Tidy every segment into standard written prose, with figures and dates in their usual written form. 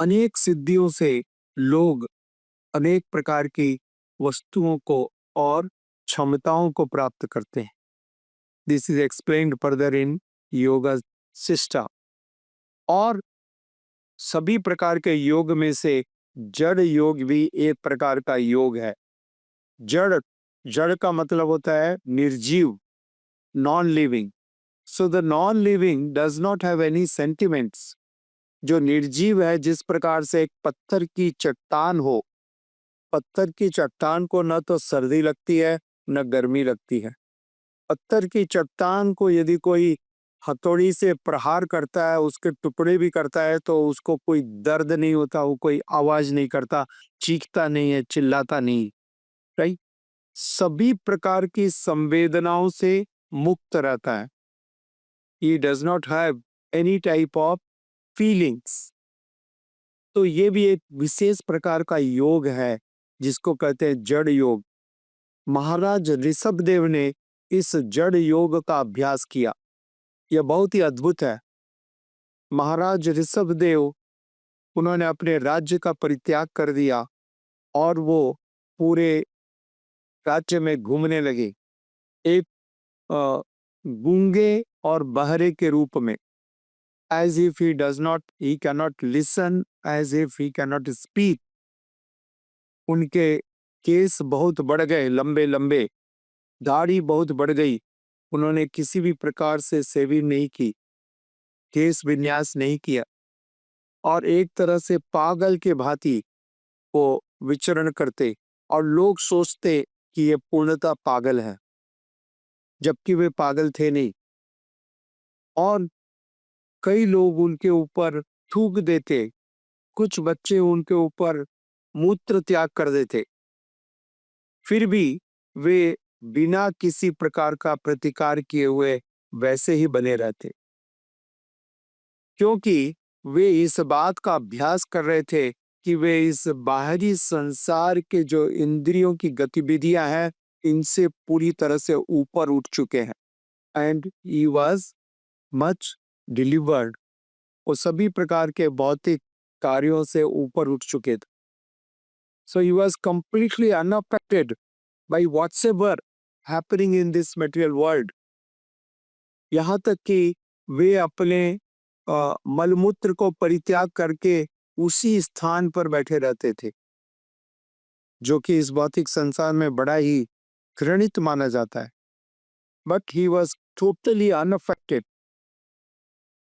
अनेक सिद्धियों से लोग अनेक प्रकार की वस्तुओं को और क्षमताओं को प्राप्त करते हैं। This is explained further in yoga system. और सभी प्रकार के योग में से जड़ योग भी एक प्रकार का योग है। जड़ जड़ का मतलब होता है निर्जीव, non living. So the non living does not have any sentiments. जो निर्जीव है, जिस प्रकार से एक पत्थर की चट्टान हो, पत्थर की चट्टान को न तो सर्दी लगती है न गर्मी लगती है। पत्थर की चट्टान को यदि कोई हथौड़ी से प्रहार करता है, उसके टुकड़े भी करता है, तो उसको कोई दर्द नहीं होता, वो कोई आवाज नहीं करता, चीखता नहीं है, चिल्लाता नहीं। राइट। सभी प्रकार की संवेदनाओं से मुक्त रहता है। He does not have any type of feelings. तो ये भी एक विशेष प्रकार का योग है जिसको कहते हैं जड़ योग। महाराज ऋषभदेव ने इस जड़ योग का अभ्यास किया। यह बहुत ही अद्भुत है। महाराज ऋषभदेव, उन्होंने अपने राज्य का परित्याग कर दिया और वो पूरे राज्य में घूमने लगे, एक गूंगे और बहरे के रूप में। as if he cannot listen, as if he cannot speak। उनके केस बहुत बढ़ गए, लंबे लंबे, दाढ़ी बहुत बढ़ गई। उन्होंने किसी भी प्रकार से शेविंग नहीं की, केस विन्यास नहीं किया, और एक तरह से पागल के भांति वो विचरण करते, और लोग सोचते कि ये पूर्णतः पागल है, जबकि वे पागल थे नहीं। और कई लोग उनके ऊपर थूक देते, कुछ बच्चे उनके ऊपर मूत्र त्याग कर देते, फिर भी वे बिना किसी प्रकार का प्रतिकार किए हुए वैसे ही बने रहते, क्योंकि वे इस बात का अभ्यास कर रहे थे कि वे इस बाहरी संसार के जो इंद्रियों की गतिविधियां हैं, इनसे पूरी तरह से ऊपर उठ चुके हैं। And he was much delivered. वो सभी प्रकार के भौतिक कार्यों से ऊपर उठ चुके थे। So he was completely unaffected by whatsoever happening in this material world। यहाँ तक कि वे अपने मलमूत्र को परित्याग करके उसी स्थान पर बैठे रहते थे, जो कि इस भौतिक संसार में बड़ा ही घृणित माना जाता है। But he was totally unaffected.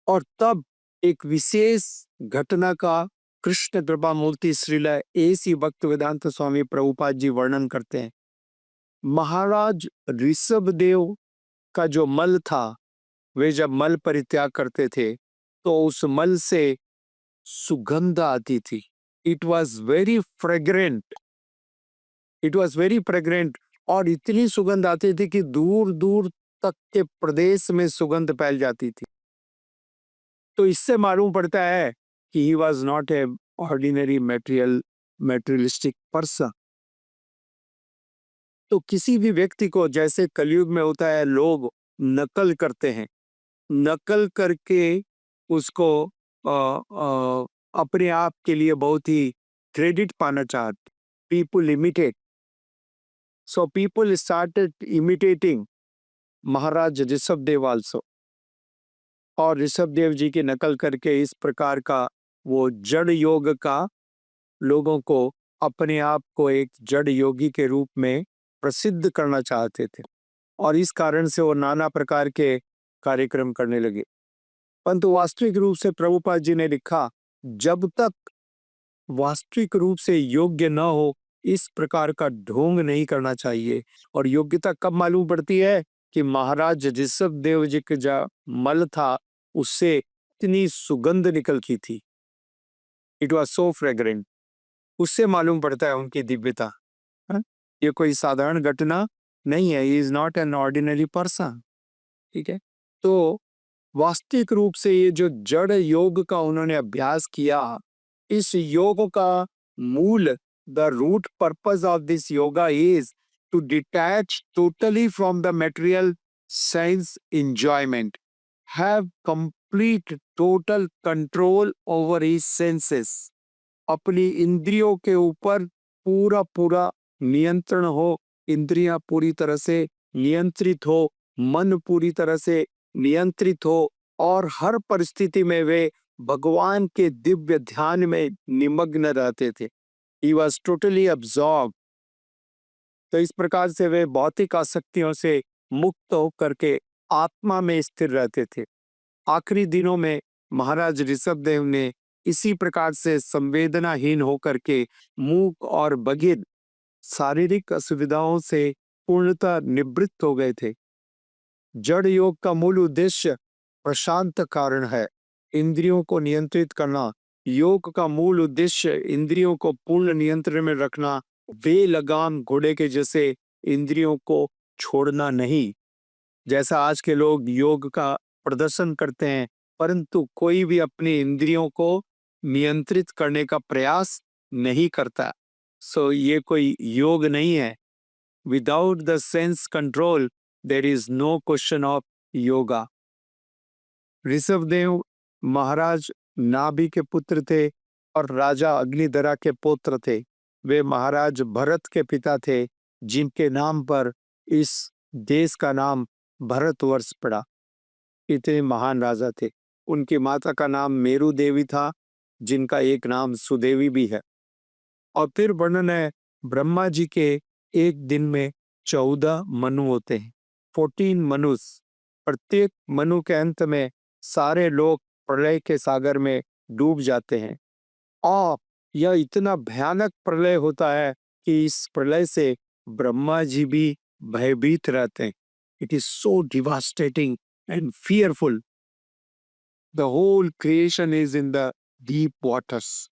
और तब एक विशेष घटना का कृष्ण कृपा मूर्ति श्रील A.C. भक्तिवेदांत स्वामी प्रभुपाद जी वर्णन करते हैं। महाराज ऋषभदेव का जो मल था, वे जब मल परित्याग करते थे तो उस मल से सुगंध आती थी। It was very fragrant, it was very fragrant. और इतनी सुगंध आती थी कि दूर दूर तक के प्रदेश में सुगंध फैल जाती थी। तो इससे मालूम पड़ता है कि he was not a ordinary materialistic person. तो किसी भी व्यक्ति को, जैसे कलयुग में होता है, लोग नकल करते हैं, नकल करके उसको अपने आप के लिए बहुत ही क्रेडिट पाना चाहते। पीपुल इमिटेट, सो पीपुल स्टार्टेड इमिटेटिंग महाराज ऋषभदेव आल्सो। और ऋषभदेव जी की नकल करके इस प्रकार का वो जड़ योग का लोगों को, अपने आप को एक जड़ योगी के रूप में प्रसिद्ध करना चाहते थे, और इस कारण से वो नाना प्रकार के कार्यक्रम करने लगे। परंतु वास्तविक रूप से प्रभुपाद जी ने लिखा, जब तक वास्तविक रूप से योग्य न हो, इस प्रकार का ढोंग नहीं करना चाहिए। और योग्यता कब मालूम पड़ती है कि महाराज ऋषभदेव जी का जो मल था, उससे इतनी सुगंध निकलती थी, इट वॉज सो फ्रेग्रेंट। उससे मालूम पड़ता है उनकी दिव्यता। ये कोई साधारण घटना नहीं है। He is not an ordinary person. ठीक है। तो वास्तविक रूप से ये जो जड़ योग का उन्होंने अभ्यास किया, इस योग का मूल, the root purpose of this yoga is to detach totally from the material sense enjoyment, have complete total control over his senses. अपनी इंद्रियों के ऊपर पूरा पूरा नियंत्रण हो, इंद्रियां पूरी तरह से नियंत्रित हो, मन पूरी तरह से नियंत्रित हो और हर परिस्थिति में वे भगवान के दिव्य ध्यान में निमग्न रहते थे। He was totally absorbed। तो इस प्रकार से वे भौतिक आसक्तियों से मुक्त होकर के आत्मा में स्थिर रहते थे। आखिरी दिनों में महाराज ऋषभदेव ने इसी प्रकार से संवेदनाहीन होकर के मूक और बधिर शारीरिक असुविधाओं से पूर्णतः निवृत्त हो गए थे। जड़ योग का मूल उद्देश्य प्रशांत कारण है, इंद्रियों को नियंत्रित करना। योग का मूल उद्देश्य इंद्रियों को पूर्ण नियंत्रण में रखना, बेलगाम घोड़े के जैसे इंद्रियों को छोड़ना नहीं। जैसा आज के लोग योग का प्रदर्शन करते हैं, परंतु कोई भी अपनी इंद्रियों को नियंत्रित करने का प्रयास नहीं करता। सो ये कोई योग नहीं है। Without the sense control there is no question of yoga. Rishabhdev Maharaj Nabhi के पुत्र थे और राजा अग्निधरा के पुत्र थे। वे महाराज भरत के पिता थे, जिनके नाम पर इस देश का नाम भरतवर्ष पड़ा। इतने महान राजा थे। उनकी माता का नाम मेरु देवी था, जिनका एक नाम सुदेवी भी है। और फिर वर्णन है, ब्रह्मा जी के एक दिन में 14 मनु होते हैं, 14 मनुष्य। प्रत्येक मनु के अंत में सारे लोग प्रलय के सागर में डूब जाते हैं और यह इतना भयानक प्रलय होता है कि इस प्रलय से ब्रह्मा जी भी भयभीत रहते हैं। It is so devastating and fearful. The whole creation is in the deep waters.